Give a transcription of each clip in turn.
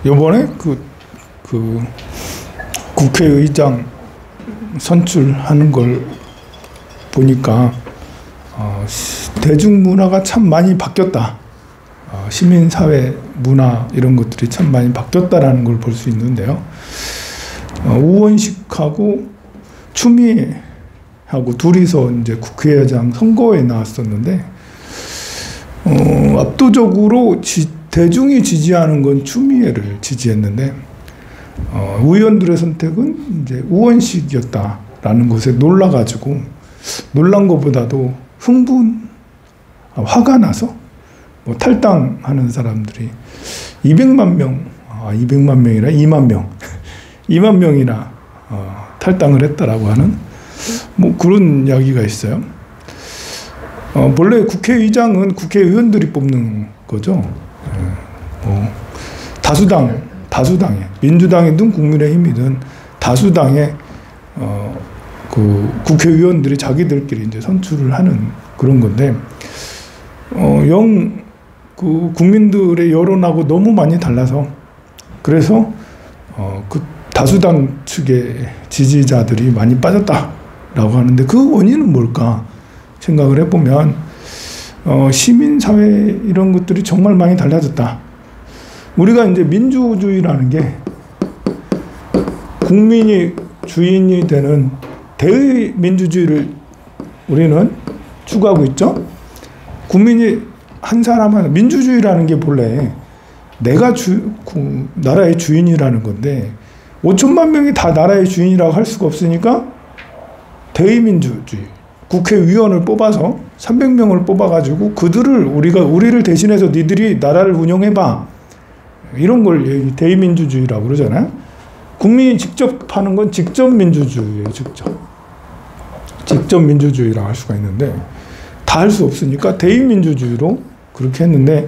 요번에 그 국회의장 선출하는 걸 보니까 대중문화가 참 많이 바뀌었다. 시민사회 문화 이런 것들이 참 많이 바뀌었다라는 걸 볼 수 있는데요. 우원식하고 추미애하고 둘이서 이제 국회의장 선거에 나왔었는데 압도적으로 대중이 지지하는 건 추미애를 지지했는데 의원들의 선택은 이제 우원식이었다라는 것에 놀라가지고 놀란 것보다도 화가 나서 뭐 탈당하는 사람들이 200만 명, 200만 명이나 2만 명, 2만 명이나 탈당을 했다라고 하는 뭐 그런 이야기가 있어요. 본래 국회의장은 국회의원들이 뽑는 거죠. 다수당에 민주당이든 국민의힘이든 다수당에 그 국회의원들이 자기들끼리 이제 선출을 하는 그런 건데 그 국민들의 여론하고 너무 많이 달라서 그래서 그 다수당 측의 지지자들이 많이 빠졌다라고 하는데 그 원인은 뭘까 생각을 해보면 시민사회 이런 것들이 정말 많이 달라졌다. 우리가 이제 민주주의라는 게 국민이 주인이 되는 대의민주주의를 우리는 추구하고 있죠. 국민이 한 사람은 민주주의라는 게 본래 내가 나라의 주인이라는 건데 5천만 명이 다 나라의 주인이라고 할 수가 없으니까 대의민주주의 국회의원을 뽑아서 300명을 뽑아가지고 우리를 대신해서 니들이 나라를 운영해봐 이런 걸 대의민주주의라고 그러잖아요. 국민이 직접 하는 건 직접민주주의예요. 직접민주주의라고 할 수가 있는데 다 할 수 없으니까 대의민주주의로 그렇게 했는데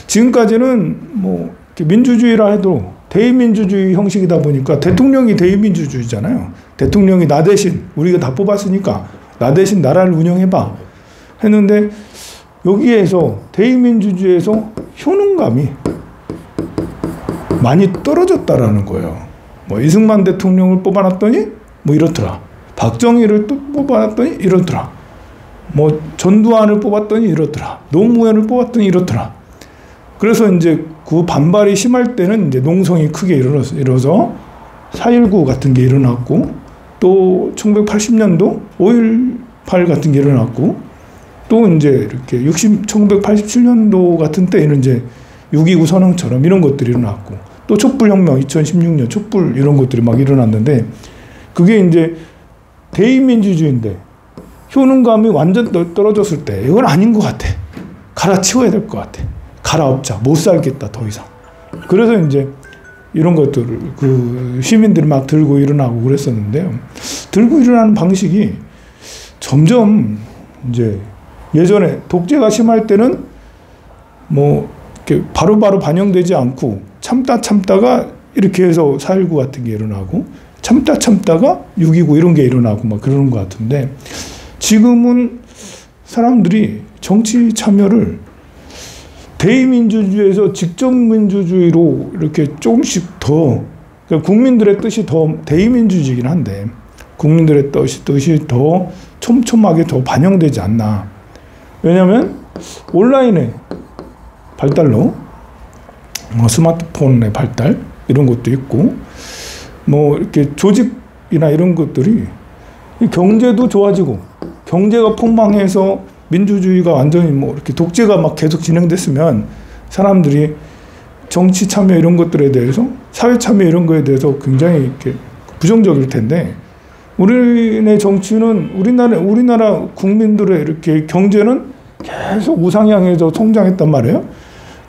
지금까지는 뭐 민주주의라 해도 대의민주주의 형식이다 보니까 대통령이 대의민주주의잖아요. 대통령이 나 대신 우리가 다 뽑았으니까 나 대신 나라를 운영해봐 했는데 여기에서 대의민주주의에서 효능감이 많이 떨어졌다라는 거예요. 뭐 이승만 대통령을 뽑아놨더니 뭐 이렇더라. 박정희를 또 뽑아놨더니 이렇더라. 뭐 전두환을 뽑았더니 이렇더라. 노무현을 뽑았더니 이렇더라. 그래서 이제 그 반발이 심할 때는 이제 농성이 크게 일어서 4.19 같은 게 일어났고 또 1980년도 5.18 같은 게 일어났고 또 이제 이렇게 1987년도 같은 때에는 이제 6.29 선언처럼 이런 것들이 일어났고 또 촛불혁명 2016년 촛불 이런 것들이 막 일어났는데 그게 이제 대의민주주의인데 효능감이 완전 떨어졌을 때 이건 아닌 것 같아. 갈아치워야 될 것 같아. 갈아엎자. 못 살겠다 더 이상. 그래서 이제 이런 것들을 그 시민들이 막 들고 일어나고 그랬었는데요. 들고 일어나는 방식이 점점 이제 예전에 독재가 심할 때는 뭐 이렇게 바로바로 반영되지 않고 참다가 이렇게 해서 4.19 같은 게 일어나고 참다가 6.29 이런 게 일어나고 막 그러는 것 같은데 지금은 사람들이 정치 참여를 대의민주주의에서 직접민주주의로 이렇게 조금씩 더 그러니까 국민들의 뜻이 더 대의민주주의이긴 한데 국민들의 뜻이 더 촘촘하게 더 반영되지 않나. 왜냐하면 온라인의 발달로 스마트폰의 발달 이런 것도 있고 뭐 이렇게 조직이나 이런 것들이 경제도 좋아지고 경제가 폭망해서 민주주의가 완전히 뭐 이렇게 독재가 막 계속 진행됐으면 사람들이 정치 참여 이런 것들에 대해서 사회 참여 이런 거에 대해서 굉장히 이렇게 부정적일 텐데 우리네 정치는 우리나라 국민들의 이렇게 경제는 계속 우상향해서 성장했단 말이에요.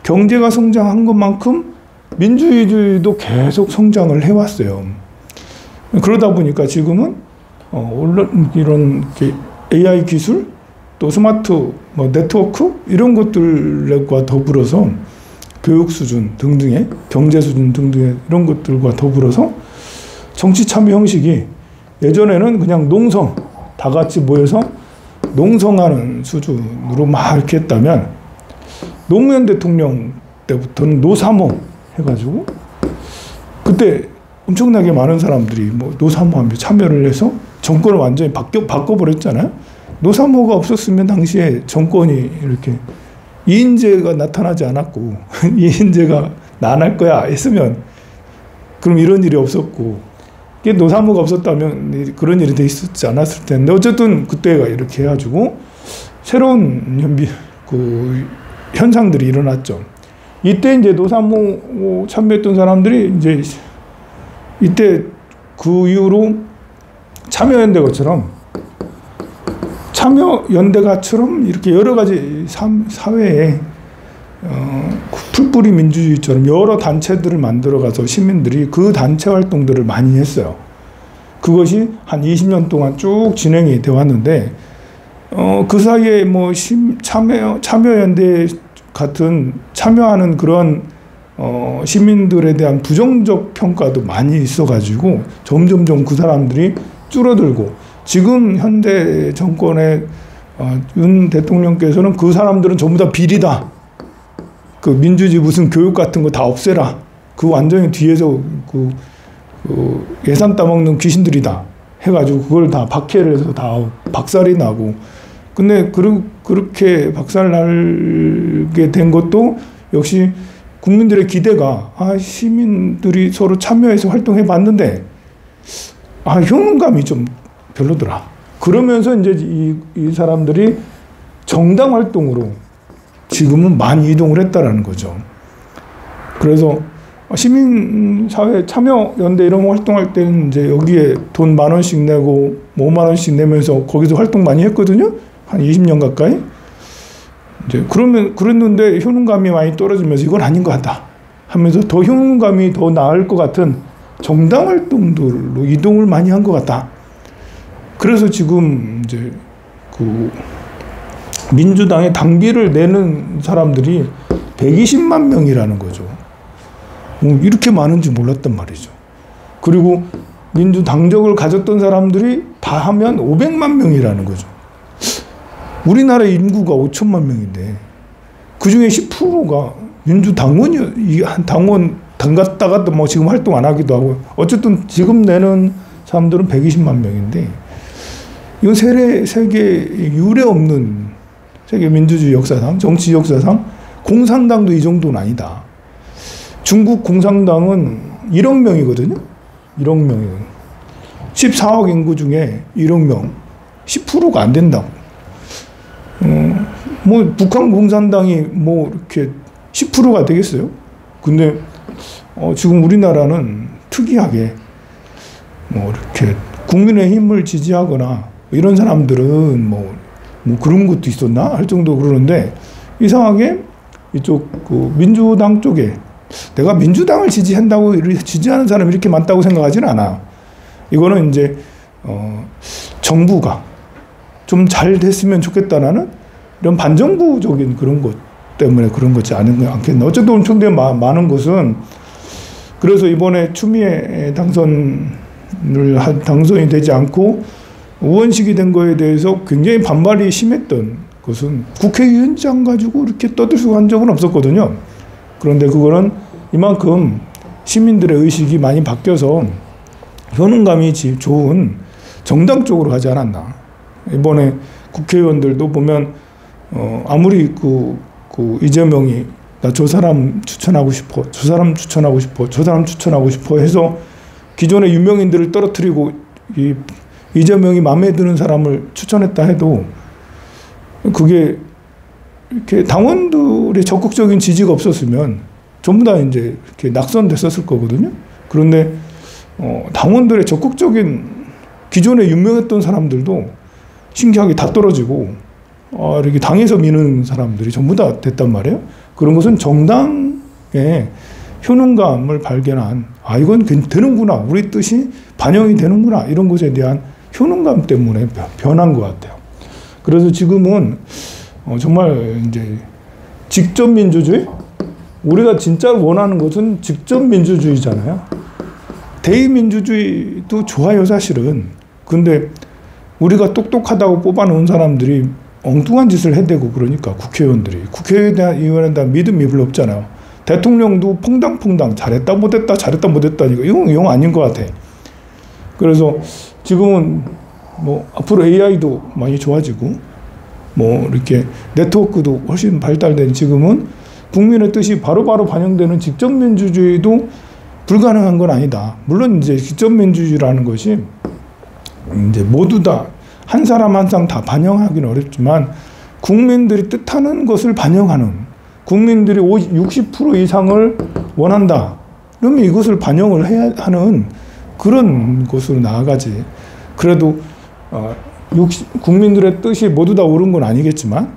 경제가 성장한 것만큼 민주주의도 계속 성장을 해왔어요. 그러다 보니까 지금은 이런 AI 기술 또 스마트 네트워크 이런 것들과 더불어서 교육 수준 등등의 경제 수준 등등의 이런 것들과 더불어서 정치 참여 형식이 예전에는 그냥 농성 다 같이 모여서 농성하는 수준으로 막 이렇게 했다면 노무현 대통령 때부터는 노사모 해가지고 그때 엄청나게 많은 사람들이 뭐 노사모함에 참여를 해서 정권을 완전히 바꿔버렸잖아요. 노사모가 없었으면 당시에 정권이 이렇게 이인재가 나타나지 않았고 이인재가 나 안 할 거야 했으면 그럼 이런 일이 없었고 노사모가 없었다면 그런 일이 돼 있었지 않았을 텐데 어쨌든 그때가 이렇게 해가지고 새로운 현상들이 일어났죠. 이때 이제 노사모 참여했던 사람들이 이제 이때 그 이후로 참여연대가처럼 이렇게 여러 가지 사회에 풀뿌리 민주주의처럼 여러 단체들을 만들어가서 시민들이 그 단체 활동들을 많이 했어요. 그것이 한 20년 동안 쭉 진행이 되어 왔는데 그 사이에 뭐 참여연대 같은 참여하는 그런 시민들에 대한 부정적 평가도 많이 있어가지고 점점점 그 사람들이 줄어들고 지금 현대 정권의 윤 대통령께서는 그 사람들은 전부 다 비리다. 그 민주주의 무슨 교육 같은 거 다 없애라. 그 완전히 뒤에서 그 예산 따먹는 귀신들이다. 해가지고 그걸 다 박해를 해서 다 박살이 나고. 근데 그렇게 박살 나게 된 것도 역시 국민들의 기대가 시민들이 서로 참여해서 활동해 봤는데 효능감이 좀 별로더라. 그러면서 이제 이 사람들이 정당 활동으로 지금은 많이 이동을 했다라는 거죠. 그래서 시민사회 참여연대 이런 거 활동할 때는 이제 여기에 돈 10,000원씩 내고 50,000원씩 내면서 거기서 활동 많이 했거든요. 한 20년 가까이. 이제 그랬는데 효능감이 많이 떨어지면서 이건 아닌 것 같다 하면서 더 효능감이 더 나을 것 같은 정당 활동들로 이동을 많이 한 것 같다. 그래서 지금 이제 그 민주당의 당비를 내는 사람들이 120만 명이라는 거죠. 이렇게 많은지 몰랐단 말이죠. 그리고 민주당적을 가졌던 사람들이 다 하면 500만 명이라는 거죠. 우리나라 인구가 5천만 명인데 그 중에 10%가 민주당원이 한 당원 갔다가 뭐 지금 활동 안 하기도 하고 어쨌든 지금 내는 사람들은 120만 명인데 이건 세계 유례 없는 세계 민주주의 역사상 정치 역사상 공산당도 이 정도는 아니다. 중국 공산당은 1억 명이거든요. 1억 명이에요. 14억 인구 중에 1억 명 10%가 안 된다고. 뭐 북한 공산당이 뭐 이렇게 10%가 되겠어요? 근데 지금 우리나라는 특이하게 뭐 이렇게 국민의힘을 지지하거나 이런 사람들은 뭐 그런 것도 있었나 할 정도 그러는데 이상하게 이쪽 그 민주당 쪽에 내가 민주당을 지지한다고 지지하는 사람이 이렇게 많다고 생각하지는 않아요. 이거는 이제 정부가 좀 잘 됐으면 좋겠다라는 이런 반정부적인 그런 것 때문에 그런 거지 않겠나. 어쨌든 엄청 많은 것은 그래서 이번에 추미애 당선이 되지 않고 의원식이 된 거에 대해서 굉장히 반발이 심했던 것은 국회의원장 가지고 이렇게 떠들고 한 적은 없었거든요. 그런데 그거는 이만큼 시민들의 의식이 많이 바뀌어서 효능감이 좋은 정당 쪽으로 가지 않았나. 이번에 국회의원들도 보면 아무리 이재명이 나 저 사람 추천하고 싶어, 저 사람 추천하고 싶어, 저 사람 추천하고 싶어 해서 기존의 유명인들을 떨어뜨리고 이재명이 마음에 드는 사람을 추천했다 해도 그게 이렇게 당원들의 적극적인 지지가 없었으면 전부 다 이제 이렇게 낙선됐었을 거거든요. 그런데 당원들의 적극적인 기존에 유명했던 사람들도 신기하게 다 떨어지고 이렇게 당에서 미는 사람들이 전부 다 됐단 말이에요. 그런 것은 정당의 효능감을 발견한 이건 되는구나. 우리 뜻이 반영이 되는구나. 이런 것에 대한 효능감 때문에 변한 것 같아요. 그래서 지금은 정말 이제 직접 민주주의? 우리가 진짜 원하는 것은 직접 민주주의잖아요. 대의민주주의도 좋아요, 사실은. 근데 우리가 똑똑하다고 뽑아놓은 사람들이 엉뚱한 짓을 해대고 그러니까 국회의원에 대한 믿음이 별로 없잖아요. 대통령도 퐁당퐁당 잘했다 못했다 잘했다 못했다 이거 용 아닌 것 같아. 그래서 지금은 뭐 앞으로 AI도 많이 좋아지고 뭐 이렇게 네트워크도 훨씬 발달된 지금은 국민의 뜻이 바로바로 반영되는 직접 민주주의도 불가능한 건 아니다. 물론 이제 직접 민주주의라는 것이 이제 모두 다 한 사람 한 사람 다 반영하기는 어렵지만 국민들이 뜻하는 것을 반영하는, 국민들이 60% 이상을 원한다. 그러면 이것을 반영을 해야 하는 그런 곳으로 나아가지. 그래도 국민들의 뜻이 모두 다 옳은 건 아니겠지만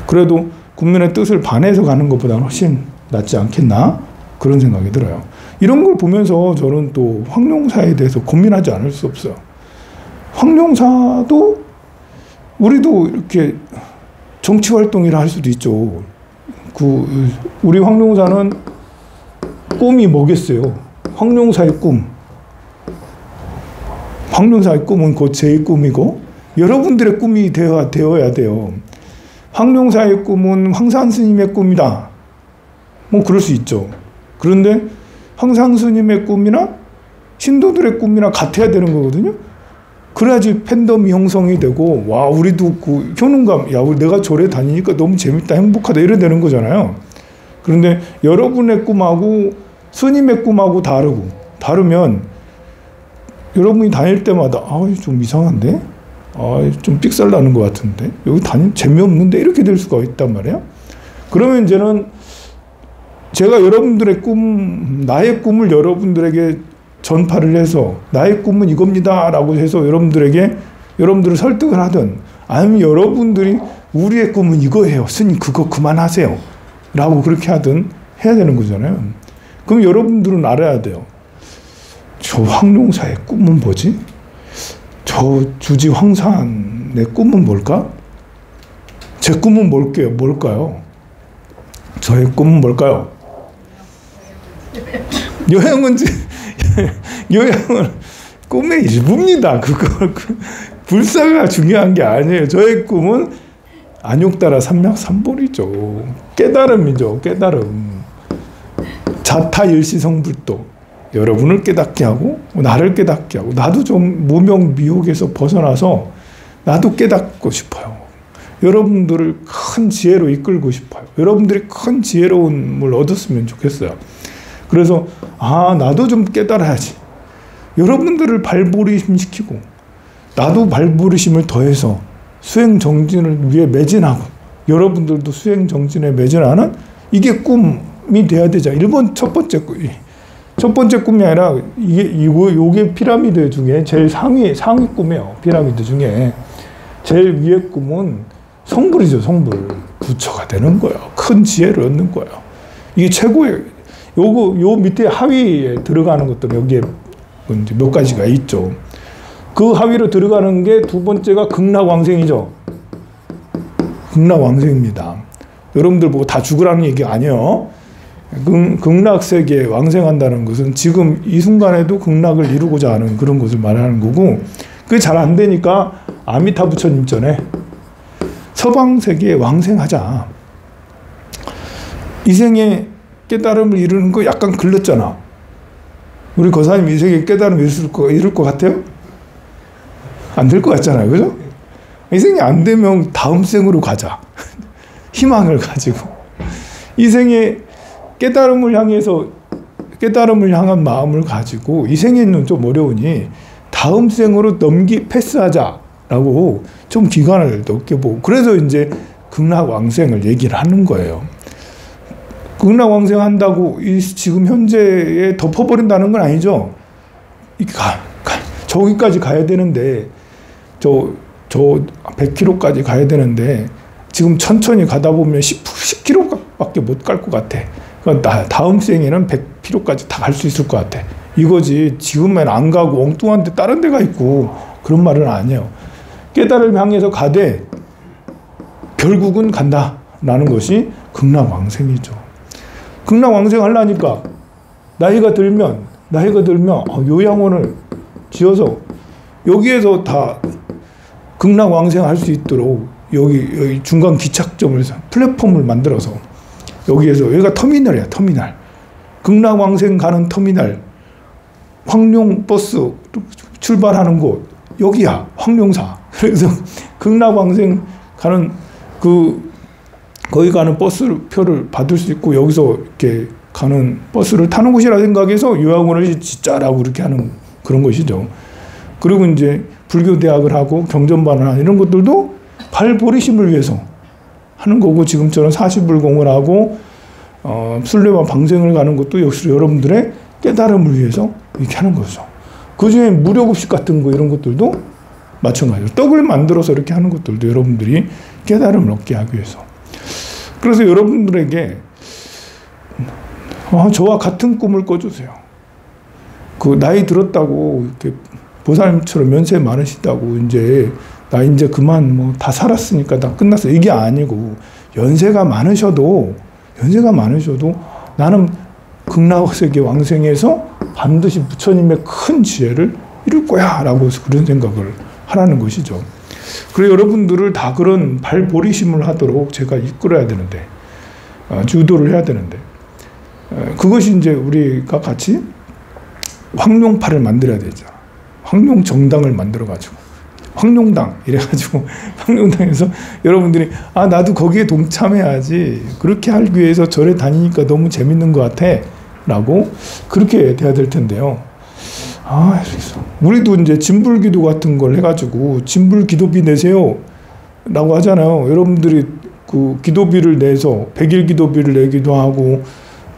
그래도 국민의 뜻을 반해서 가는 것보다는 훨씬 낫지 않겠나 그런 생각이 들어요. 이런 걸 보면서 저는 또 황룡사에 대해서 고민하지 않을 수 없어요. 황룡사도 우리도 이렇게 정치활동이라 할 수도 있죠. 우리 황룡사는 꿈이 뭐겠어요? 황룡사의 꿈. 황룡사의 꿈은 곧 제 꿈이고 여러분들의 꿈이 되어야 돼요. 황룡사의 꿈은 황산 스님의 꿈이다. 뭐 그럴 수 있죠. 그런데 황산 스님의 꿈이나 신도들의 꿈이나 같아야 되는 거거든요. 그래야지 팬덤이 형성이 되고 와 우리도 그 효능감, 야 내가 절에 다니니까 너무 재밌다 행복하다 이래 되는 거잖아요. 그런데 여러분의 꿈하고 스님의 꿈하고 다르면 여러분이 다닐 때마다 좀 이상한데? 좀 삑살 나는 것 같은데? 여기 다니면 재미없는데? 이렇게 될 수가 있단 말이에요. 그러면 이제는 제가 여러분들의 꿈, 나의 꿈을 여러분들에게 전파를 해서 나의 꿈은 이겁니다 라고 해서 여러분들을 설득을 하든 아니면 여러분들이 우리의 꿈은 이거예요. 스님 그거 그만하세요. 라고 그렇게 하든 해야 되는 거잖아요. 그럼 여러분들은 알아야 돼요. 저 황룡사의 꿈은 뭐지? 저 주지 황산의 꿈은 뭘까? 제 꿈은 뭘까요? 저의 꿈은 뭘까요? 여행은 꿈의 일부입니다. 그거 불사가 중요한 게 아니에요. 저의 꿈은 안욕따라 삼맥삼보리죠. 깨달음이죠. 깨달음. 자타일시성불도. 여러분을 깨닫게 하고 나를 깨닫게 하고 나도 좀 무명미혹에서 벗어나서 나도 깨닫고 싶어요. 여러분들을 큰 지혜로 이끌고 싶어요. 여러분들이 큰 지혜로움을 얻었으면 좋겠어요. 그래서 나도 좀 깨달아야지. 여러분들을 발부리심시키고 나도 발부리심을 더해서 수행정진을 위해 매진하고 여러분들도 수행정진에 매진하는 이게 꿈이 돼야 되죠. 첫 번째 꿈이 아니라 요게 피라미드 중에 제일 상위 꿈이에요. 피라미드 중에 제일 위의 꿈은 성불이죠. 성불. 부처가 되는 거예요. 큰 지혜를 얻는 거예요. 이게 최고의 요 밑에 하위에 들어가는 것도 여기에 이제 몇 가지가 있죠. 그 하위로 들어가는 게 두 번째가 극락왕생이죠. 극락왕생입니다. 여러분들 보고 다 죽으라는 얘기 아니에요. 극락세계에 왕생한다는 것은 지금 이 순간에도 극락을 이루고자 하는 그런 것을 말하는 거고 그게 잘 안 되니까 아미타 부처님 전에 서방세계에 왕생하자. 이 생에 깨달음을 이루는 거 약간 글렀잖아. 우리 거사님 이 생에 깨달음 이룰 것 같아요? 안 될 것 같잖아요. 그죠? 이 생이 안 되면 다음 생으로 가자. 희망을 가지고. 이 생에 깨달음을 향한 마음을 가지고 이 생에는 좀 어려우니 다음 생으로 패스하자라고 좀 기간을 넓게 보고 그래서 이제 극락왕생을 얘기를 하는 거예요. 극락왕생한다고 지금 현재에 덮어버린다는 건 아니죠. 저기까지 가야 되는데 저 100km까지 가야 되는데 지금 천천히 가다 보면 10km밖에 못 갈 것 같아. 그러니까 다음 생에는 100km까지 다 갈 수 있을 것 같아. 이거지 지금은 안 가고 엉뚱한 데 다른 데가 있고 그런 말은 아니에요. 깨달음을 향해서 가되 결국은 간다라는 것이 극락왕생이죠. 극락왕생 하려니까 나이가 들면 요양원을 지어서 여기에서 다 극락왕생 할 수 있도록 여기 중간 기착점을 플랫폼을 만들어서 여기에서 여기가 터미널이야. 터미널. 극락왕생 가는 터미널. 황룡 버스 출발하는 곳 여기야. 황룡사. 그래서 극락왕생 가는 거기 가는 버스 표를 받을 수 있고 여기서 이렇게 가는 버스를 타는 곳이라 생각해서 요양원을 짓자라고 이렇게 하는 그런 것이죠. 그리고 이제 불교대학을 하고 경전반을 하는 이런 것들도 발보리심을 위해서 하는 거고, 지금처럼 40불공을 하고 순례와 방생을 가는 것도 역시 여러분들의 깨달음을 위해서 이렇게 하는 거죠. 그 중에 무료급식 같은 거 이런 것들도 마찬가지로 떡을 만들어서 이렇게 하는 것들도 여러분들이 깨달음을 얻게 하기 위해서. 그래서 여러분들에게 저와 같은 꿈을 꿔주세요. 그 나이 들었다고 이렇게 보살님처럼 연세 많으시다고 이제 나 이제 그만 뭐 다 살았으니까 다 끝났어 이게 아니고, 연세가 많으셔도 나는 극락세계 왕생에서 반드시 부처님의 큰 지혜를 이룰 거야 라고 해서 그런 생각을 하라는 것이죠. 그래서 여러분들을 다 그런 발보리심을 하도록 제가 이끌어야 되는데, 주도를 해야 되는데, 그것이 이제 우리가 같이 황룡파를 만들어야 되잖아. 황룡 정당을 만들어가지고 황룡당 이래가지고 황룡당에서 여러분들이 나도 거기에 동참해야지, 그렇게 하기 위해서 절에 다니니까 너무 재밌는 것 같아 라고 그렇게 돼야 될 텐데요. 우리도 이제 진불기도 같은 걸 해가지고 진불기도비 내세요 라고 하잖아요. 여러분들이 그 기도비를 내서 100일 기도비를 내기도 하고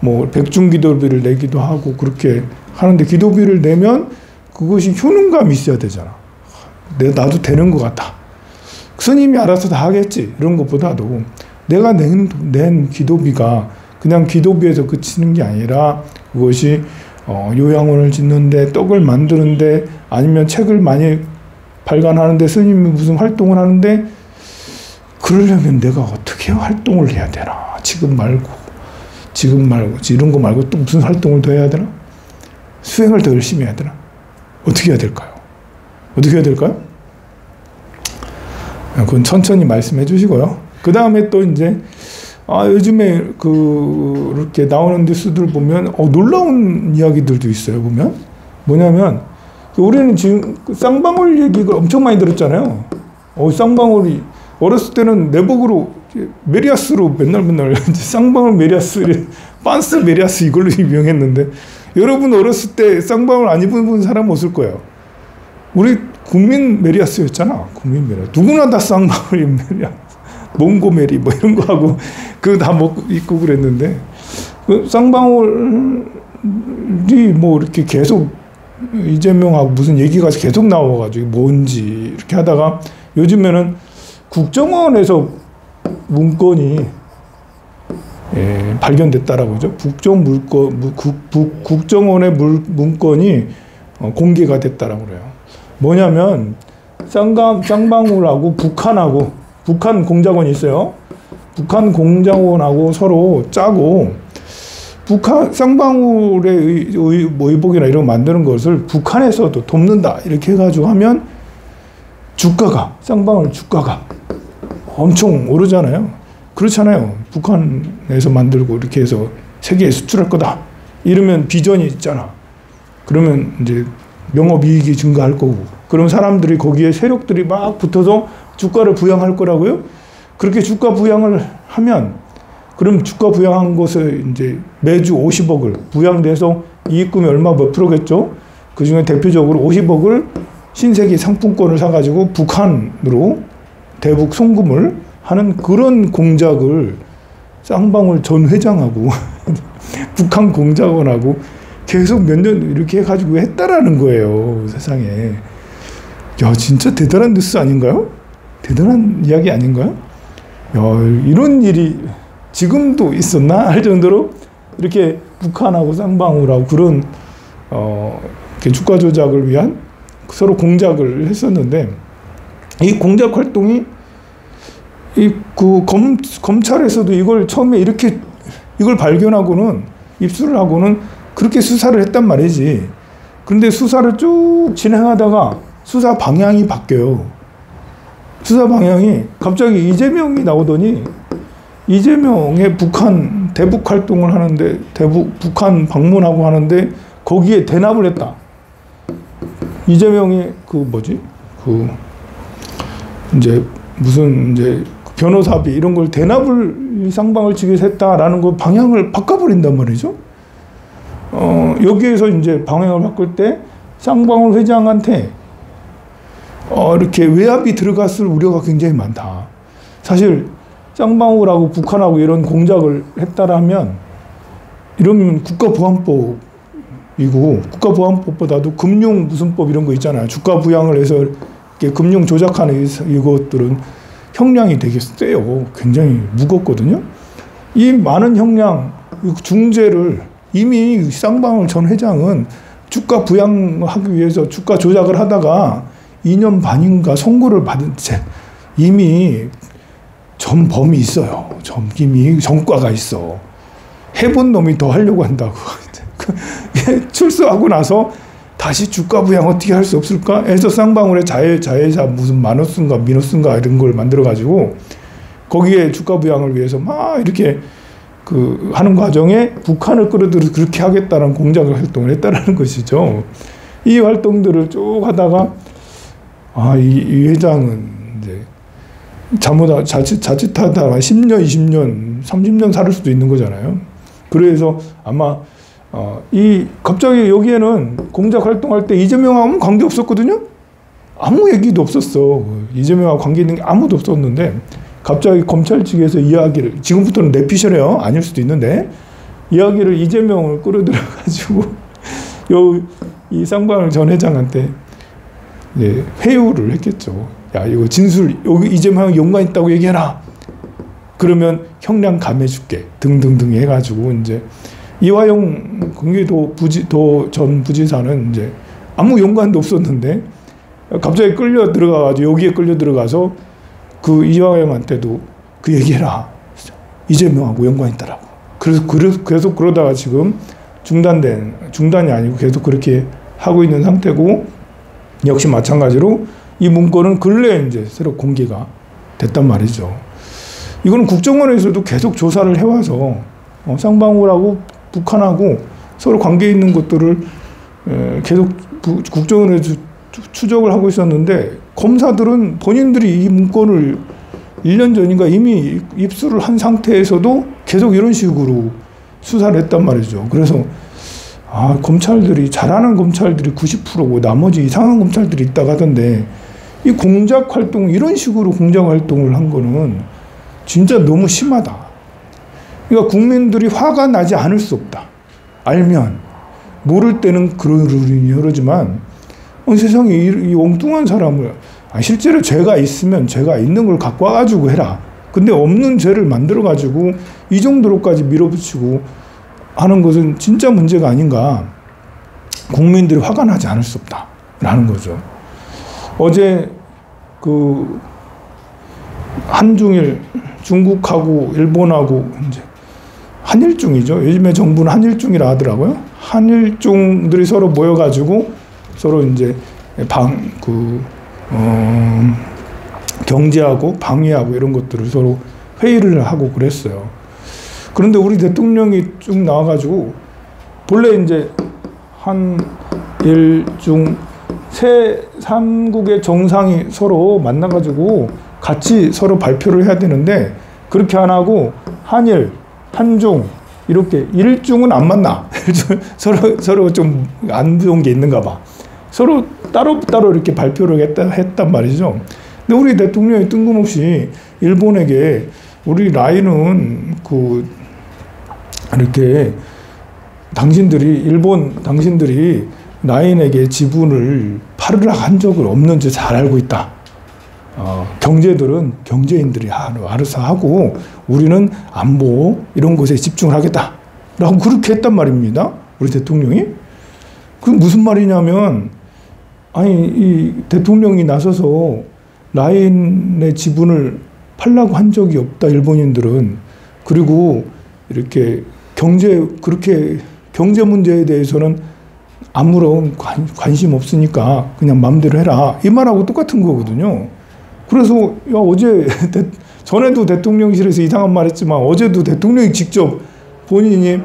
뭐 백중기도비를 내기도 하고 그렇게 하는데, 기도비를 내면 그것이 효능감이 있어야 되잖아. 나도 되는 것 같다. 스님이 알아서 다 하겠지. 이런 것보다도 내가 낸 기도비가 그냥 기도비에서 그치는 게 아니라 그것이 요양원을 짓는데, 떡을 만드는데, 아니면 책을 많이 발간하는데, 스님이 무슨 활동을 하는데, 그러려면 내가 어떻게 활동을 해야 되나. 지금 말고 이런 거 말고 또 무슨 활동을 더 해야 되나? 수행을 더 열심히 해야 되나? 어떻게 해야 될까요? 그건 천천히 말씀해 주시고요. 그 다음에 또 이제 요즘에 이렇게 나오는 뉴스들 보면 놀라운 이야기들도 있어요. 보면 뭐냐면 우리는 지금 쌍방울 얘기를 엄청 많이 들었잖아요. 쌍방울이 어렸을 때는 내복으로 메리아스로 맨날 쌍방울 메리아스, 빤스 메리아스 이걸로 유명했는데, 여러분 어렸을 때 쌍방울 안 입은 사람 없을 거예요. 우리 국민 메리아스였잖아. 국민 메리아스. 누구나 다 쌍방울이 메리아스. 몽고 메리 뭐 이런 거 하고 그거 다 먹고 입고 그랬는데, 그 쌍방울이 뭐 이렇게 계속 이재명하고 무슨 얘기가 계속 나와가지고 뭔지 이렇게 하다가 요즘에는 국정원에서 문건이 발견됐다라고 하죠. 국정원의 문건이 공개가 됐다라고 그래요. 뭐냐면 쌍방울하고 북한 공작원이 있어요. 북한 공작원하고 서로 짜고, 북한 쌍방울의 의복이나 이런 거 만드는 것을 북한에서도 돕는다 이렇게 해가지고 하면 쌍방울 주가가 엄청 오르잖아요. 그렇잖아요. 북한에서 만들고 이렇게 해서 세계에 수출할 거다 이러면 비전이 있잖아. 그러면 이제 영업이익이 증가할 거고, 그럼 사람들이 거기에 세력들이 막 붙어서 주가를 부양할 거라고요. 그렇게 주가 부양을 하면, 그럼 주가 부양한 것을 이제 매주 50억을 부양돼서 이익금이 몇 프로겠죠. 그 중에 대표적으로 50억을 신세계 상품권을 사가지고 북한으로 대북 송금을 하는 그런 공작을 쌍방울 전 회장하고 북한 공작원하고 계속 몇 년 이렇게 해가지고 했다라는 거예요. 세상에. 야, 진짜 대단한 뉴스 아닌가요? 대단한 이야기 아닌가요? 야, 이런 일이 지금도 있었나 할 정도로 이렇게 북한하고 쌍방울하고 그런 이렇게 주가 조작을 위한 서로 공작을 했었는데, 이 공작 활동이 검찰에서도 이걸 처음에 이걸 발견하고는 입수를 하고는 그렇게 수사를 했단 말이지. 그런데 수사를 쭉 진행하다가 수사 방향이 바뀌어요. 수사 방향이 갑자기 이재명이 나오더니, 이재명의 북한 대북 활동을 하는데 북한 방문하고 하는데 거기에 대납을 했다. 이재명이 이제 무슨 이제 변호사비 이런 걸 대납을 쌍방울 측에서 했다라는 거 방향을 바꿔버린단 말이죠. 여기에서 이제 방향을 바꿀 때 쌍방울 회장한테 이렇게 외압이 들어갔을 우려가 굉장히 많다. 사실 쌍방울하고 북한하고 이런 공작을 했다라면 이러면 국가보안법이고 국가보안법보다도 금융 무슨 법 이런 거 있잖아요. 주가 부양을 해서 이렇게 금융 조작하는 이것들은 형량이 되게 세요. 굉장히 무겁거든요. 이 많은 형량 중죄를 이미 쌍방울 전 회장은 주가 부양하기 위해서 주가 조작을 하다가 2년 반인가 선고를 받은 채 이미 전범이 있어요. 이미 전과가 있어. 해본 놈이 더 하려고 한다고. 출소하고 나서 다시 주가 부양 어떻게 할 수 없을까 해서 쌍방울에 자회사 무슨 마너스인가 미너스인가 이런 걸 만들어가지고 거기에 주가 부양을 위해서 막 이렇게 하는 과정에 북한을 끌어들여서 그렇게 하겠다는 공작 활동을 했다라는 것이죠. 이 활동들을 쭉 하다가 이 회장은 이제 자칫하다가 10년, 20년, 30년 살 수도 있는 거잖아요. 그래서 아마 갑자기 여기에는 공작 활동할 때 이재명하고는 관계 없었거든요. 아무 얘기도 없었어. 이재명하고 관계 있는 게 아무도 없었는데 갑자기 검찰 측에서 이야기를 지금부터는 내피셜이에요. 아닐 수도 있는데 이야기를 이재명을 끌어들여가지고 이 쌍방울 전 회장한테 회유를 했겠죠. 야 이거 진술 여기 이재명 연관 있다고 얘기해라. 그러면 형량 감해줄게 등등등 해가지고 이제 이화영 경기도 전 부지사는 이제 아무 연관도 없었는데 갑자기 끌려 들어가가지고 여기에 끌려 들어가서 이화영한테도 그 얘기해라. 이재명하고 연관 있다라고. 그래서 계속 그러다가 지금 중단이 아니고 계속 그렇게 하고 있는 상태고 역시 마찬가지로 이 문건은 근래에 이제 새로 공개가 됐단 말이죠. 이거는 국정원에서도 계속 조사를 해와서 쌍방울하고 북한하고 서로 관계 있는 것들을 계속 국정원에서 추적을 하고 있었는데 검사들은 본인들이 이 문건을 1년 전인가 이미 입수를 한 상태에서도 계속 이런 식으로 수사를 했단 말이죠. 그래서 잘하는 검찰들이 90%고 나머지 이상한 검찰들이 있다고 하던데 이 공작 활동 이런 식으로 공작 활동을 한 거는 진짜 너무 심하다. 그러니까 국민들이 화가 나지 않을 수 없다. 알면 모를 때는 그러지만 세상에 이 엉뚱한 사람을 실제로 죄가 있으면 죄가 있는 걸 갖고 와가지고 해라. 근데 없는 죄를 만들어가지고 이 정도로까지 밀어붙이고 하는 것은 진짜 문제가 아닌가. 국민들이 화가 나지 않을 수 없다라는 거죠. 어제 한중일 중국하고 일본하고 이제 한일중이죠. 요즘에 정부는 한일중이라 하더라고요. 한일중들이 서로 모여가지고 서로 이제 경제하고 방위하고 이런 것들을 서로 회의를 하고 그랬어요. 그런데 우리 대통령이 쭉 나와가지고 본래 이제 한일 중 세 3국의 정상이 서로 만나가지고 같이 서로 발표를 해야 되는데 그렇게 안 하고 한일, 한중 이렇게 일중은 안 만나. 서로 좀 안 좋은 게 있는가 봐. 서로 따로 이렇게 발표를 했단 말이죠. 근데 우리 대통령이 뜬금없이 일본에게 우리 라인은 이렇게 당신들이 라인에게 지분을 팔으라 한 적을 없는지 잘 알고 있다. 경제들은 경제인들이 알아서 하고 우리는 안보 이런 것에 집중을 하겠다. 라고 그렇게 했단 말입니다. 우리 대통령이. 그게 무슨 말이냐면 이 대통령이 나서서 라인의 지분을 팔라고 한 적이 없다. 일본인들은. 그리고 이렇게 경제 문제에 대해서는 아무런 관심 없으니까 그냥 마음대로 해라. 이 말하고 똑같은 거거든요. 그래서 어제 전에도 대통령실에서 이상한 말 했지만 어제도 대통령이 직접 본인이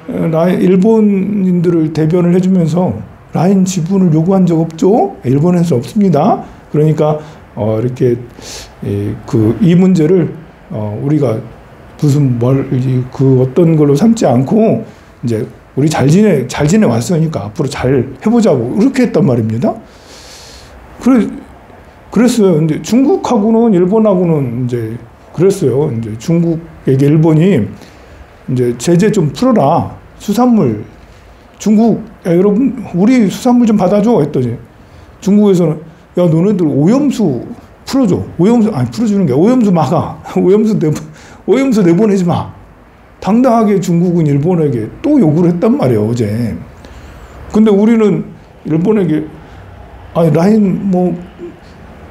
일본인들을 대변을 해주면서 라인 지분을 요구한 적 없죠? 일본에서 없습니다. 그러니까 이렇게 이 문제를 우리가 무슨 그 어떤 걸로 삼지 않고 이제 우리 잘 지내 왔으니까 앞으로 잘 해보자고 이렇게 했단 말입니다. 그랬어요. 근데 중국하고는 일본하고는 이제 그랬어요. 이제 중국에게 일본이 이제 제재 좀 풀어라. 수산물 중국 여러분 우리 수산물 좀 받아줘 했더니 중국에서는 야 너네들 오염수 풀어줘. 오염수 아니 풀어주는 게 오염수 막아. 오염수 내보내지 마. 당당하게 중국은 일본에게 또 요구를 했단 말이에요 어제. 근데 우리는 일본에게 아니 라인 뭐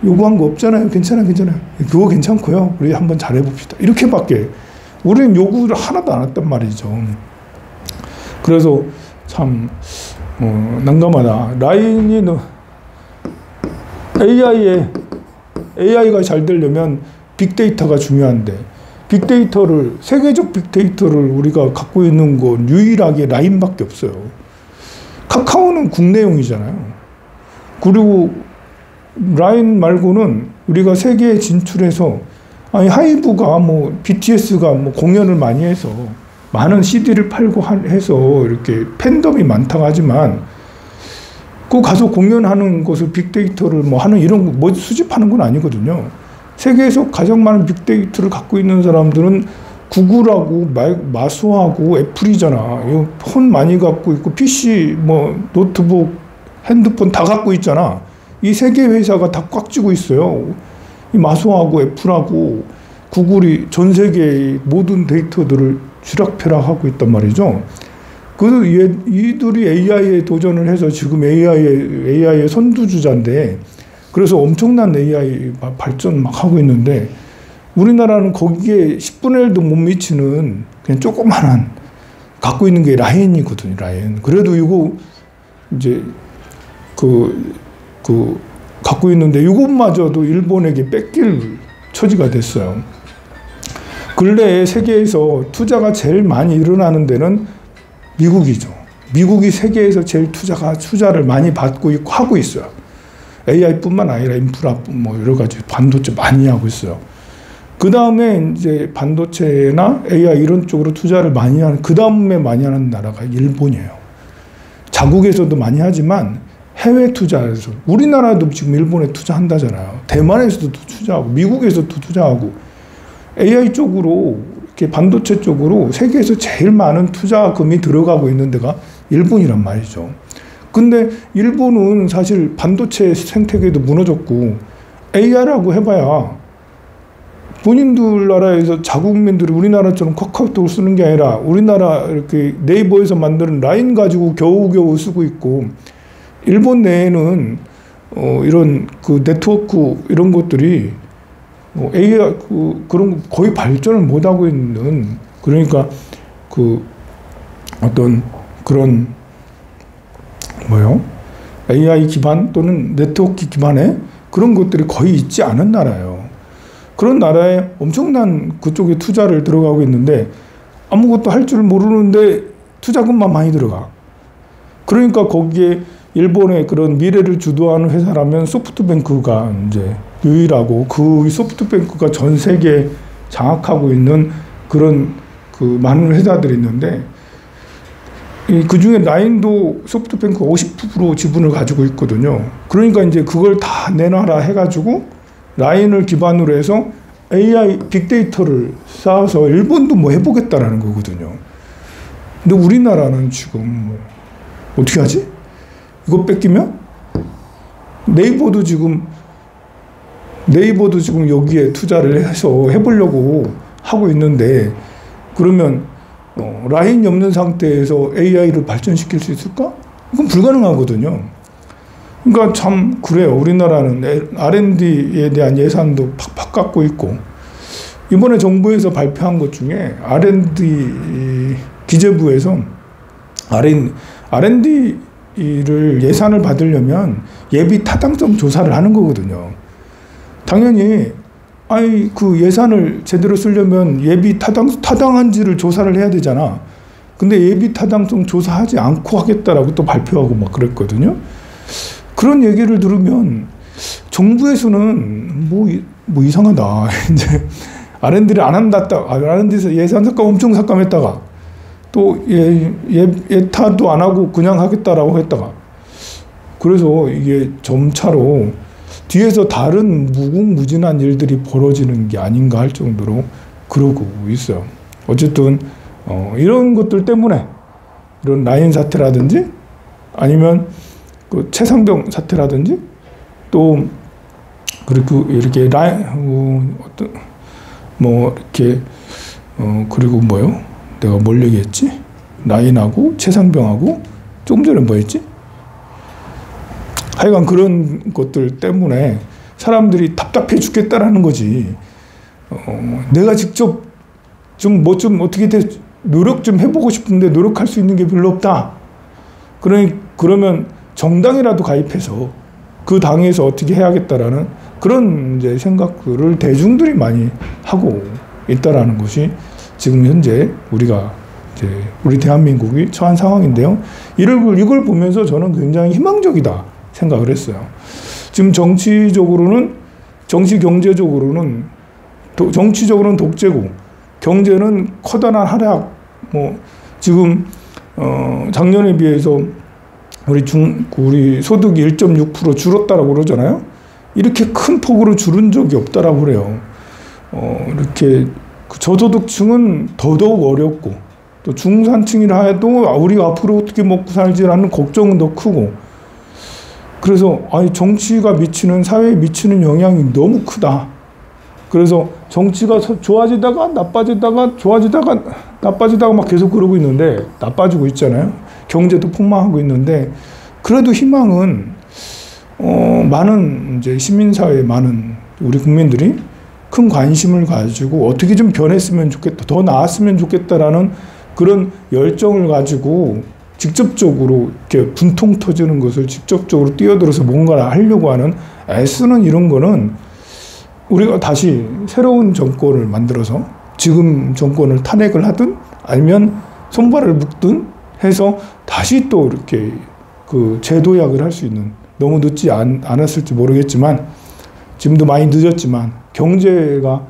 요구한 거 없잖아요. 괜찮아요. 그거 괜찮고요. 우리 한번 잘해봅시다. 이렇게밖에 우리는 요구를 하나도 안 했단 말이죠. 그래서 참 난감하다. 라인이 AI가 잘 되려면 빅데이터가 중요한데 세계적 빅데이터를 우리가 갖고 있는 건 유일하게 라인밖에 없어요. 카카오는 국내용이잖아요. 그리고 라인 말고는 우리가 세계에 진출해서 아니 하이브가 뭐 BTS가 뭐 공연을 많이 해서 많은 CD를 팔고 해서 이렇게 팬덤이 많다고 하지만 그 가서 공연하는 것을 빅데이터를 뭐 하는 이런 거 뭐 수집하는 건 아니거든요. 세계에서 가장 많은 빅데이터를 갖고 있는 사람들은 구글하고 마소하고 애플이잖아. 폰 많이 갖고 있고 PC 뭐 노트북 핸드폰 다 갖고 있잖아. 이 세 개 회사가 다 꽉 쥐고 있어요. 이 마소하고 애플하고 구글이 전 세계의 모든 데이터들을 쥐락펴락하고 있단 말이죠. 그래서 이들이 AI에 도전을 해서 지금 AI의 선두주자인데 그래서 엄청난 AI 발전 막 하고 있는데 우리나라는 거기에 10분의 1도 못 미치는 그냥 조그만한 갖고 있는 게 라인이거든요. 라인. 그래도 이거 이제 갖고 있는데 이것마저도 일본에게 뺏길 처지가 됐어요. 근래에 세계에서 투자가 제일 많이 일어나는 데는 미국이죠. 미국이 세계에서 제일 투자를 많이 받고 있고 하고 있어요. AI뿐만 아니라 인프라 뭐 여러 가지 반도체 많이 하고 있어요. 그 다음에 이제 반도체나 AI 이런 쪽으로 투자를 많이 하는 그 다음에 많이 하는 나라가 일본이에요. 자국에서도 많이 하지만 해외 투자에서 우리나라도 지금 일본에 투자한다잖아요. 대만에서도 투자하고 미국에서도 투자하고 AI 쪽으로 이렇게 반도체 쪽으로 세계에서 제일 많은 투자금이 들어가고 있는 데가 일본이란 말이죠. 근데 일본은 사실 반도체 생태계도 무너졌고 AI라고 해봐야 본인들 나라에서 자국민들이 우리나라처럼 카카오톡을 쓰는 게 아니라 우리나라 이렇게 네이버에서 만드는 라인 가지고 겨우겨우 쓰고 있고 일본 내에는 이런 그 네트워크 이런 것들이 AI 그런 거 거의 발전을 못 하고 있는 그러니까 그 어떤 그런 AI 기반 또는 네트워크 기반의 그런 것들이 거의 있지 않은 나라예요. 그런 나라에 엄청난 그쪽에 투자를 들어가고 있는데 아무것도 할 줄 모르는데 투자금만 많이 들어가. 그러니까 거기에 일본의 그런 미래를 주도하는 회사라면 소프트뱅크가 이제 유일하고 그 소프트뱅크가 전 세계에 장악하고 있는 그런 그 많은 회사들이 있는데 그 중에 라인도 소프트뱅크가 50% 지분을 가지고 있거든요. 그러니까 이제 그걸 다 내놔라 해가지고 라인을 기반으로 해서 AI 빅데이터를 쌓아서 일본도 뭐 해보겠다라는 거거든요. 근데 우리나라는 지금 어떻게 하지? 이거 뺏기면 네이버도 지금 여기에 투자를 해서 해보려고 하고 있는데 그러면 라인이 없는 상태에서 AI를 발전시킬 수 있을까? 이건 불가능하거든요. 그러니까 참 그래요. 우리나라는 R&D에 대한 예산도 팍팍 갖고 있고 이번에 정부에서 발표한 것 중에 R&D 기재부에서 R&D를 예산을 받으려면 예비 타당성 조사를 하는 거거든요. 당연히 그 예산을 제대로 쓰려면 예비 타당한지를 조사를 해야 되잖아. 근데 예비 타당성 조사하지 않고 하겠다라고 또 발표하고 막 그랬거든요. 그런 얘기를 들으면 정부에서는 뭐 이상하다. 이제 R&D를 안 한다. R&D에서 예산 삭감 엄청 삭감했다가 또 예타도 안 하고 그냥 하겠다라고 했다가 그래서 이게 점차로 뒤에서 다른 무궁무진한 일들이 벌어지는 게 아닌가 할 정도로 그러고 있어요. 어쨌든 이런 것들 때문에 이런 라인 사태라든지 아니면 그 최상병 사태라든지 또 그리고 이렇게 어떤 뭐 이렇게 그리고 뭐요? 내가 뭘 얘기했지? 라인하고 최상병하고 조금 전에 뭐였지? 하여간 그런 것들 때문에 사람들이 답답해 죽겠다라는 거지. 내가 직접 좀 어떻게 노력 좀 해보고 싶은데 노력할 수 있는 게 별로 없다. 그러면 정당이라도 가입해서 그 당에서 어떻게 해야겠다라는 그런 이제 생각들을 대중들이 많이 하고 있다라는 것이 지금 현재 우리 대한민국이 처한 상황인데요. 이걸 보면서 저는 굉장히 희망적이다 생각을 했어요. 지금 정치 경제적으로는 정치적으로는 독재고 경제는 커다란 하락. 지금 작년에 비해서 우리 소득이 1.6% 줄었다라고 그러잖아요. 이렇게 큰 폭으로 줄은 적이 없다라고 그래요. 이렇게 저소득층은 더더욱 어렵고 또 중산층이라 해도 우리가 앞으로 어떻게 먹고 살지라는 걱정은 더 크고 그래서 정치가 사회에 미치는 영향이 너무 크다. 그래서 정치가 좋아지다가 나빠지다가 좋아지다가 나빠지다가 막 계속 그러고 있는데 나빠지고 있잖아요. 경제도 폭망하고 있는데 그래도 희망은 많은 이제 시민사회 많은 우리 국민들이 큰 관심을 가지고 어떻게 좀 변했으면 좋겠다, 더 나았으면 좋겠다라는 그런 열정을 가지고 직접적으로 이렇게 분통 터지는 것을 직접적으로 뛰어들어서 뭔가를 하려고 하는 애쓰는 이런 거는 우리가 다시 새로운 정권을 만들어서 지금 정권을 탄핵을 하든 아니면 손발을 묶든 해서 다시 또 이렇게 그 재도약을 할 수 있는 너무 늦지 않았을지 모르겠지만 지금도 많이 늦었지만 경제가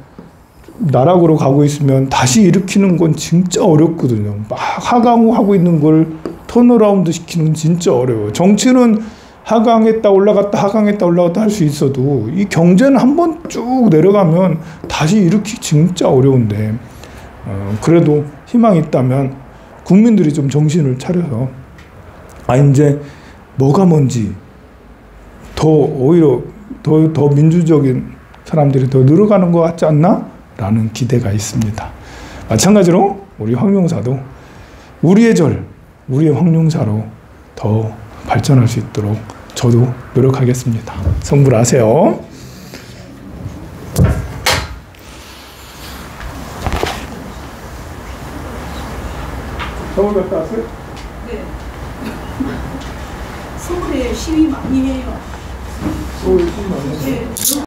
나락으로 가고 있으면 다시 일으키는 건 진짜 어렵거든요. 막 하강하고 있는 걸 턴어라운드 시키는 건 진짜 어려워요. 정치는 하강했다 올라갔다 할 수 있어도 이 경제는 한번 쭉 내려가면 다시 일으키기 진짜 어려운데 그래도 희망이 있다면 국민들이 좀 정신을 차려서 이제 뭐가 뭔지 오히려 더 민주적인 사람들이 더 늘어가는 것 같지 않나? 라는 기대가 있습니다. 마찬가지로 우리 황룡사도 우리의 황룡사로 더 발전할 수 있도록 저도 노력하겠습니다. 성불하세요. 서울 갔다 왔어요? 네. 서울에 시위 많이 해요. 서울에 시위 많이 해요? 네.